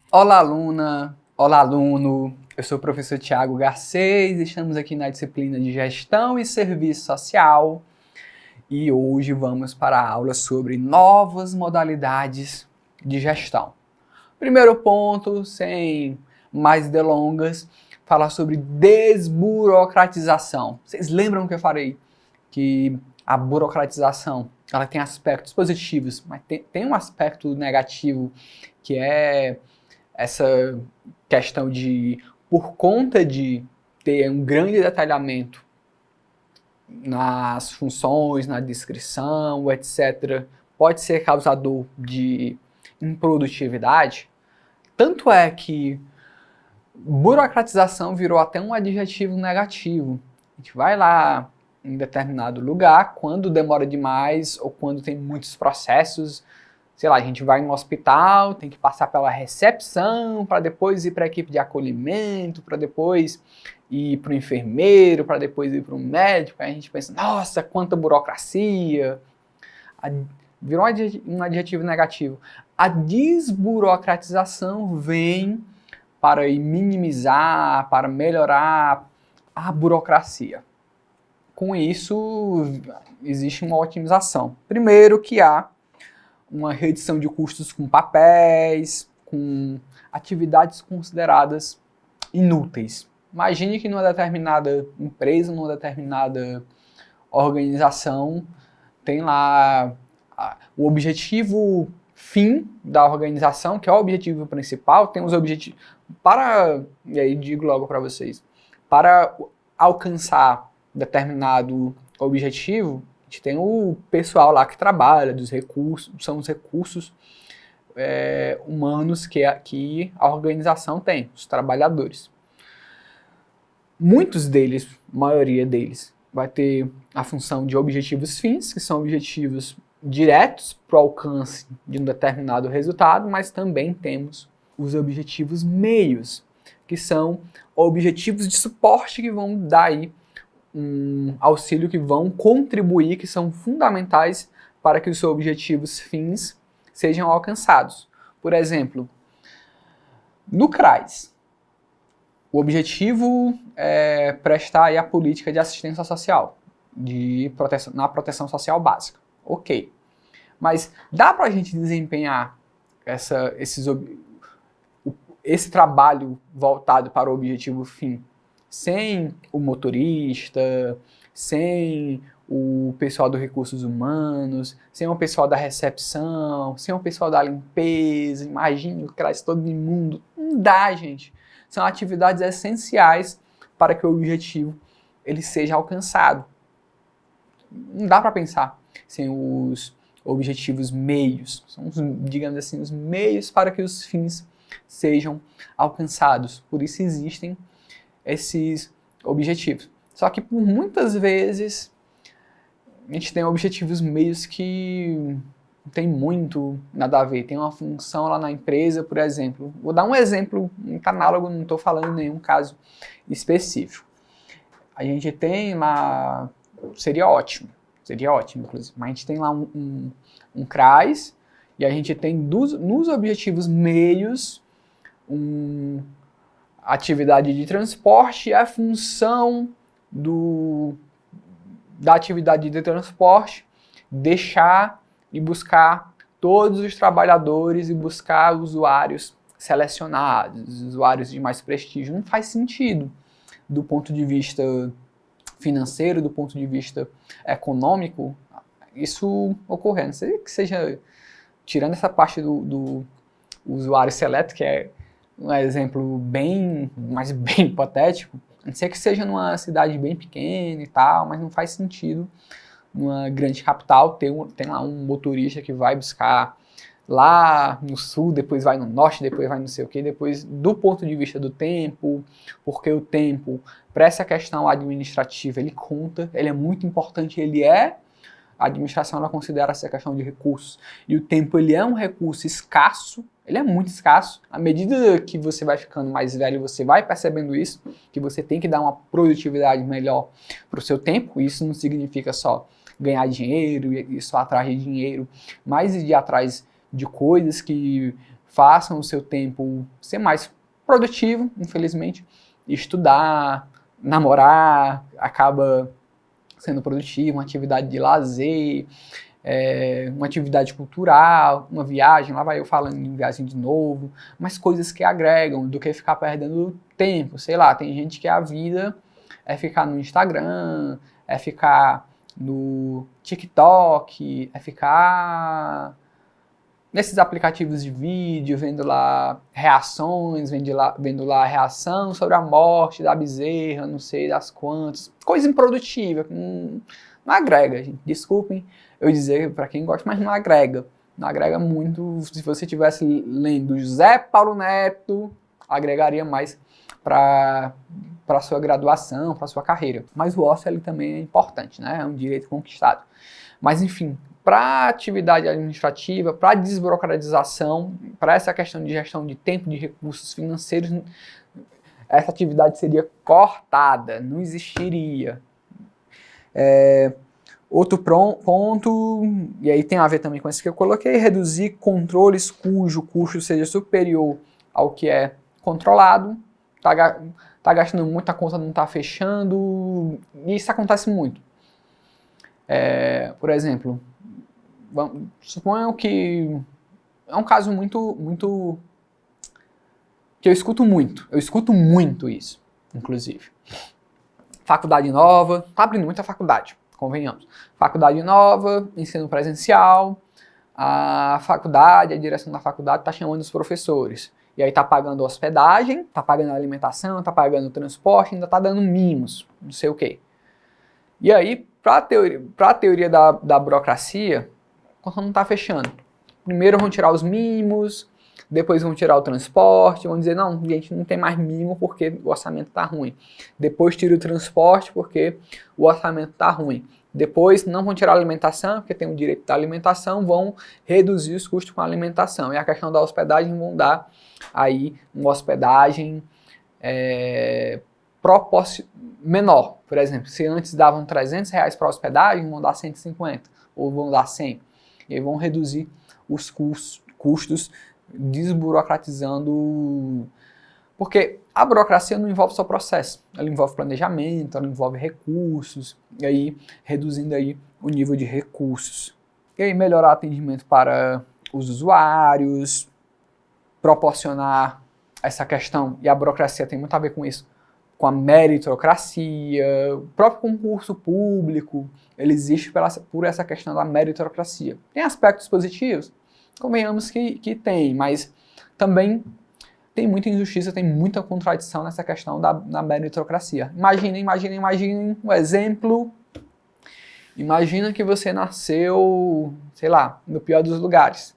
Olá, aluna! Olá, aluno! Eu sou o professor Tiago Garcês, estamos aqui na disciplina de Gestão e Serviço Social e hoje vamos para a aula sobre novas modalidades de gestão. Primeiro ponto, sem mais delongas, falar sobre desburocratização. Vocês lembram que eu falei que a burocratização ela tem aspectos positivos, mas tem um aspecto negativo que é essa questão de, por conta de ter um grande detalhamento nas funções, na descrição, etc., pode ser causador de improdutividade. Tanto é que burocratização virou até um adjetivo negativo. A gente vai lá em determinado lugar, quando demora demais ou quando tem muitos processos, sei lá, a gente vai em um hospital, tem que passar pela recepção, para depois ir para a equipe de acolhimento, para depois ir para o enfermeiro, para depois ir para o médico. Aí a gente pensa, nossa, quanta burocracia. Virou um adjetivo negativo. A desburocratização vem para minimizar, para melhorar a burocracia. Com isso, existe uma otimização. Primeiro que há uma redução de custos com papéis, com atividades consideradas inúteis. Imagine que numa determinada empresa, numa determinada organização, tem lá o objetivo fim da organização, que é o objetivo principal, tem os objetivos e aí digo logo para vocês, para alcançar determinado objetivo, a gente tem o pessoal lá que trabalha, dos recursos, são os recursos humanos que a organização tem, os trabalhadores. Muitos deles, a maioria deles, vai ter a função de objetivos fins, que são objetivos diretos para o alcance de um determinado resultado, mas também temos os objetivos meios, que são objetivos de suporte que vão dar aí um auxílio, que vão contribuir, que são fundamentais para que os seus objetivos fins sejam alcançados. Por exemplo, no CRAS, o objetivo é prestar aí a política de assistência social, na proteção social básica. Ok. Mas dá para a gente desempenhar esse trabalho voltado para o objetivo fim sem o motorista, sem o pessoal dos recursos humanos, sem o pessoal da recepção, sem o pessoal da limpeza? Imagine o CRAS todo mundo. Não dá, gente. São atividades essenciais para que o objetivo ele seja alcançado. Não dá para pensar sem os objetivos meios. São, digamos assim, os meios para que os fins sejam alcançados. Por isso existem esses objetivos. Só que por muitas vezes a gente tem objetivos meios que não tem muito nada a ver. Tem uma função lá na empresa, por exemplo. Vou dar um exemplo muito análogo, não estou falando em nenhum caso específico. A gente tem lá, seria ótimo, inclusive, mas a gente tem lá um CRAS e a gente tem nos objetivos meios atividade de transporte, a função da atividade de transporte deixar e buscar todos os trabalhadores e buscar usuários selecionados, usuários de mais prestígio. Não faz sentido do ponto de vista financeiro, do ponto de vista econômico, isso ocorrer. Não sei que seja, tirando essa parte do usuário seleto, que é um exemplo bem hipotético, a não ser que seja numa cidade bem pequena e tal, mas não faz sentido numa grande capital tem lá um motorista que vai buscar lá no sul, depois vai no norte, depois vai não sei o que, depois do ponto de vista do tempo, porque o tempo, para essa questão administrativa, ele conta, ele é muito importante, a administração ela considera essa questão de recursos, e o tempo ele é um recurso escasso, ele é muito escasso. À medida que você vai ficando mais velho, você vai percebendo isso, que você tem que dar uma produtividade melhor para o seu tempo. Isso não significa só ganhar dinheiro e só atrás de dinheiro, mas ir atrás de coisas que façam o seu tempo ser mais produtivo, infelizmente. Estudar, namorar, acaba sendo produtivo, uma atividade de lazer, uma atividade cultural, uma viagem, lá vai eu falando em viagem de novo, mas coisas que agregam, do que ficar perdendo tempo, sei lá, tem gente que a vida é ficar no Instagram, é ficar no TikTok, é ficar nesses aplicativos de vídeo, vendo lá reações, vendo lá a reação sobre a morte da bezerra, não sei das quantas, coisa improdutiva, não agrega, gente. Desculpem eu dizer para quem gosta, mas não agrega. Não agrega muito. Se você estivesse lendo José Paulo Neto, agregaria mais para a sua graduação, para a sua carreira. Mas o ócio ele também é importante, né? É um direito conquistado. Mas enfim, para atividade administrativa, para desburocratização, para essa questão de gestão de tempo, de recursos financeiros, essa atividade seria cortada, não existiria. Outro ponto, e aí tem a ver também com isso que eu coloquei, reduzir controles cujo custo seja superior ao que é controlado, tá gastando muita conta, não está fechando, e isso acontece muito. Por exemplo, suponham que é um caso muito que eu escuto muito isso, inclusive. Faculdade nova, tá abrindo muita faculdade, convenhamos. Faculdade nova, ensino presencial, a direção da faculdade tá chamando os professores. E aí tá pagando hospedagem, tá pagando alimentação, tá pagando transporte, ainda tá dando mimos, não sei o quê. E aí, para a teoria da burocracia, a conta não está fechando. Primeiro vão tirar os mimos, depois vão tirar o transporte, vão dizer, não, gente, não tem mais mimo porque o orçamento está ruim. Depois tira o transporte porque o orçamento está ruim. Depois não vão tirar a alimentação, porque tem o direito da alimentação, vão reduzir os custos com a alimentação. E a questão da hospedagem vão dar aí uma hospedagem menor. Por exemplo, se antes davam R$300 para hospedagem, vão dar 150 ou vão dar 100. E aí vão reduzir os custos desburocratizando. Porque a burocracia não envolve só processo, ela envolve planejamento, ela envolve recursos, e aí reduzindo aí o nível de recursos. E aí melhorar o atendimento para os usuários, proporcionar essa questão, e a burocracia tem muito a ver com isso, com a meritocracia, o próprio concurso público, ele existe por essa questão da meritocracia. Tem aspectos positivos? Convenhamos que tem, mas também tem muita injustiça, tem muita contradição nessa questão da meritocracia. Imaginem um exemplo. Imagina que você nasceu, sei lá, no pior dos lugares.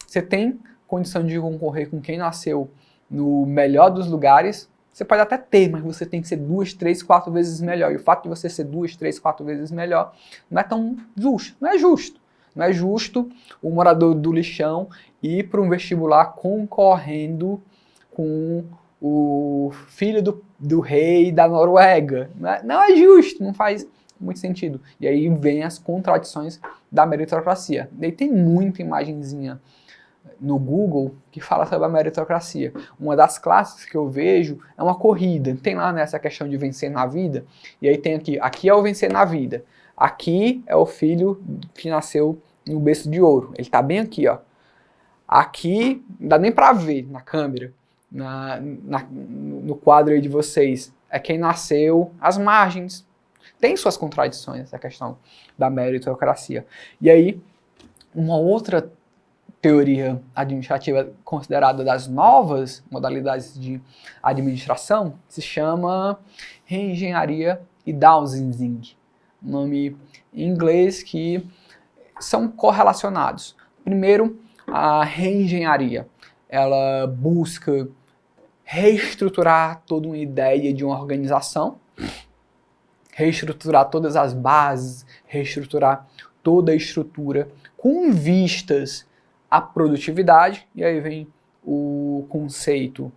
Você tem condição de concorrer com quem nasceu no melhor dos lugares. Você pode até ter, mas você tem que ser 2, 3, 4 vezes melhor. E o fato de você ser 2, 3, 4 vezes melhor não é tão justo. Não é justo. Não é justo o morador do lixão ir para um vestibular concorrendo com o filho do rei da Noruega. Não é justo, não faz muito sentido. E aí vem as contradições da meritocracia. Daí tem muita imagenzinha no Google que fala sobre a meritocracia. Uma das classes que eu vejo é uma corrida. Tem lá nessa questão de vencer na vida. E aí tem aqui é o vencer na vida. Aqui é o filho que nasceu no berço de ouro. Ele tá bem aqui, ó. Aqui, não dá nem pra ver na câmera, no quadro aí de vocês. É quem nasceu às margens. Tem suas contradições essa questão da meritocracia. E aí, uma outra teoria administrativa considerada das novas modalidades de administração se chama reengenharia e downsizing. Nome em inglês que são correlacionados. Primeiro, a reengenharia. Ela busca reestruturar toda uma ideia de uma organização, reestruturar todas as bases, reestruturar toda a estrutura com vistas à produtividade. E aí vem o conceito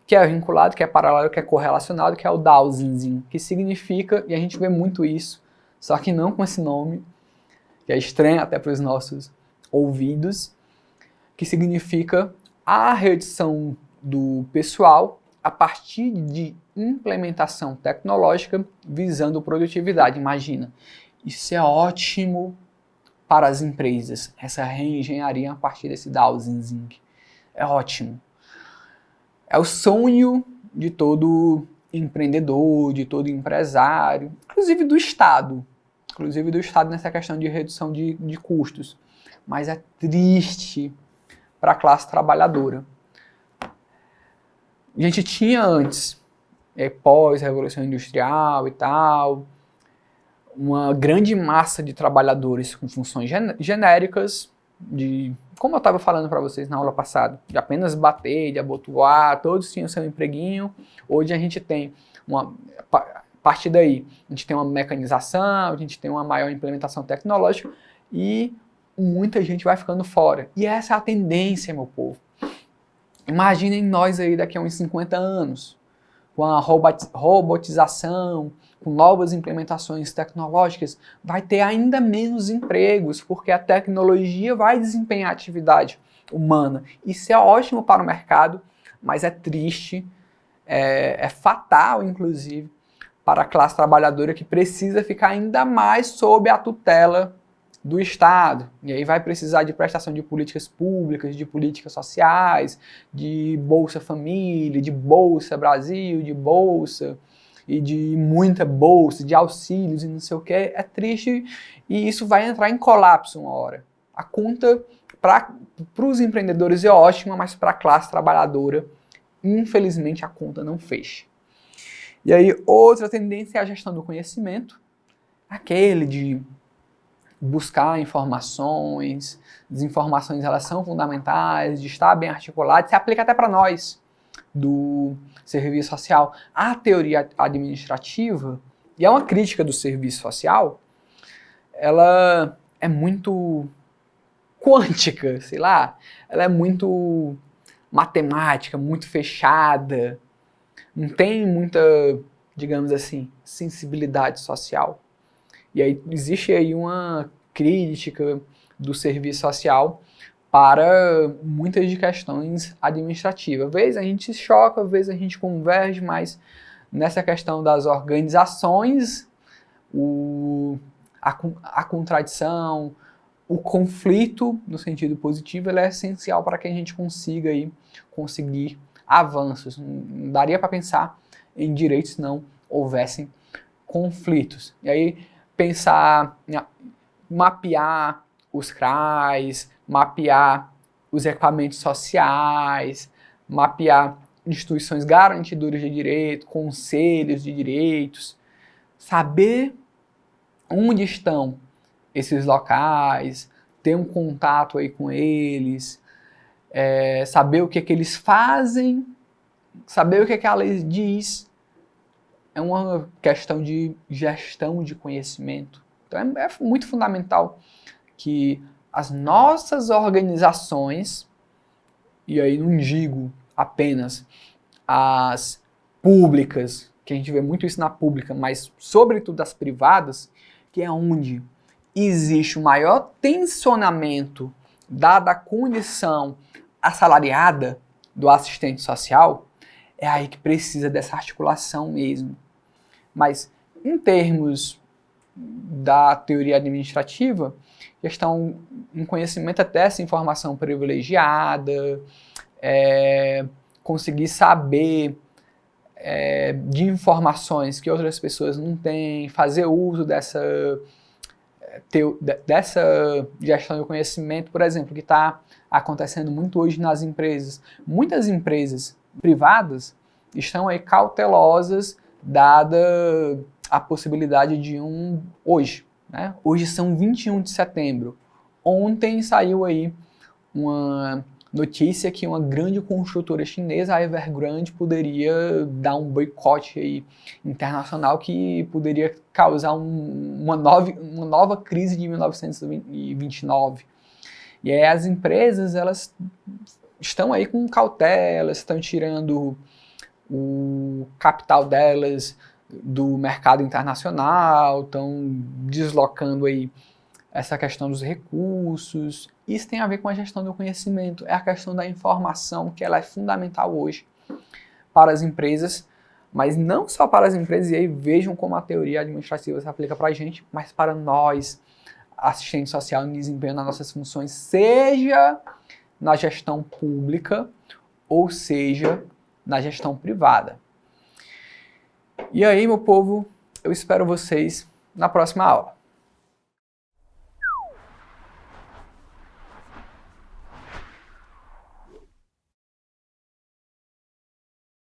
que é vinculado, que é paralelo, que é correlacionado, que é o downsizing, que significa, e a gente vê muito isso, só que não com esse nome, que é estranho até para os nossos ouvidos, que significa a redução do pessoal a partir de implementação tecnológica visando produtividade. Imagina, isso é ótimo para as empresas, essa reengenharia a partir desse Dowsing. É ótimo. É o sonho de todo empreendedor, de todo empresário, inclusive do Estado nessa questão de redução de custos. Mas é triste para a classe trabalhadora. A gente tinha antes, pós-revolução industrial e tal, uma grande massa de trabalhadores com funções genéricas, como eu estava falando para vocês na aula passada, de apenas bater, de abotoar, todos tinham seu empreguinho. Hoje a gente tem a partir daí, a gente tem uma mecanização, a gente tem uma maior implementação tecnológica e muita gente vai ficando fora. E essa é a tendência, meu povo. Imaginem nós aí daqui a uns 50 anos, com a robotização, com novas implementações tecnológicas, vai ter ainda menos empregos, porque a tecnologia vai desempenhar a atividade humana. Isso é ótimo para o mercado, mas é triste, é fatal, inclusive, para a classe trabalhadora que precisa ficar ainda mais sob a tutela do Estado. E aí vai precisar de prestação de políticas públicas, de políticas sociais, de Bolsa Família, de Bolsa Brasil, de Bolsa e de muita bolsa, de auxílios e não sei o que. É triste e isso vai entrar em colapso uma hora. A conta para os empreendedores é ótima, mas para a classe trabalhadora, infelizmente, a conta não fecha. E aí, outra tendência é a gestão do conhecimento, aquele de buscar informações, as informações elas são fundamentais, de estar bem articulado, se aplica até para nós, do serviço social. A teoria administrativa, e é uma crítica do serviço social, ela é muito quântica, sei lá, ela é muito matemática, muito fechada, não tem muita, digamos assim, sensibilidade social. E aí existe aí uma crítica do serviço social para muitas de questões administrativas. Às vezes a gente se choca, às vezes a gente converge, mas nessa questão das organizações, a contradição, o conflito, no sentido positivo, ele é essencial para que a gente consiga aí, conseguir avanços. Não daria para pensar em direitos se não houvessem conflitos. E aí pensar, mapear os CRAs, mapear os equipamentos sociais, mapear instituições garantidoras de direito, conselhos de direitos, saber onde estão esses locais, ter um contato aí com eles, saber o que é que eles fazem, saber o que é que a lei diz. É uma questão de gestão de conhecimento. Então é muito fundamental que as nossas organizações, e aí não digo apenas as públicas, que a gente vê muito isso na pública, mas sobretudo as privadas, que é onde existe o maior tensionamento dada a condição assalariada do assistente social, é aí que precisa dessa articulação mesmo. Mas em termos da teoria administrativa, questão em conhecimento até essa informação privilegiada, conseguir saber de informações que outras pessoas não têm, fazer uso dessa gestão do conhecimento, por exemplo, que está acontecendo muito hoje nas empresas. Muitas empresas privadas estão aí cautelosas, dada a possibilidade de hoje, né? Hoje são 21 de setembro. Ontem saiu aí uma notícia que uma grande construtora chinesa, a Evergrande, poderia dar um boicote aí internacional que poderia causar uma nova crise de 1929. E aí as empresas, elas estão aí com cautela, estão tirando o capital delas do mercado internacional, estão deslocando aí essa questão dos recursos. Isso tem a ver com a gestão do conhecimento, é a questão da informação, que ela é fundamental hoje para as empresas, mas não só para as empresas, e aí vejam como a teoria administrativa se aplica para a gente, mas para nós, assistente social em desempenho nas nossas funções, seja na gestão pública ou seja na gestão privada. E aí, meu povo, eu espero vocês na próxima aula.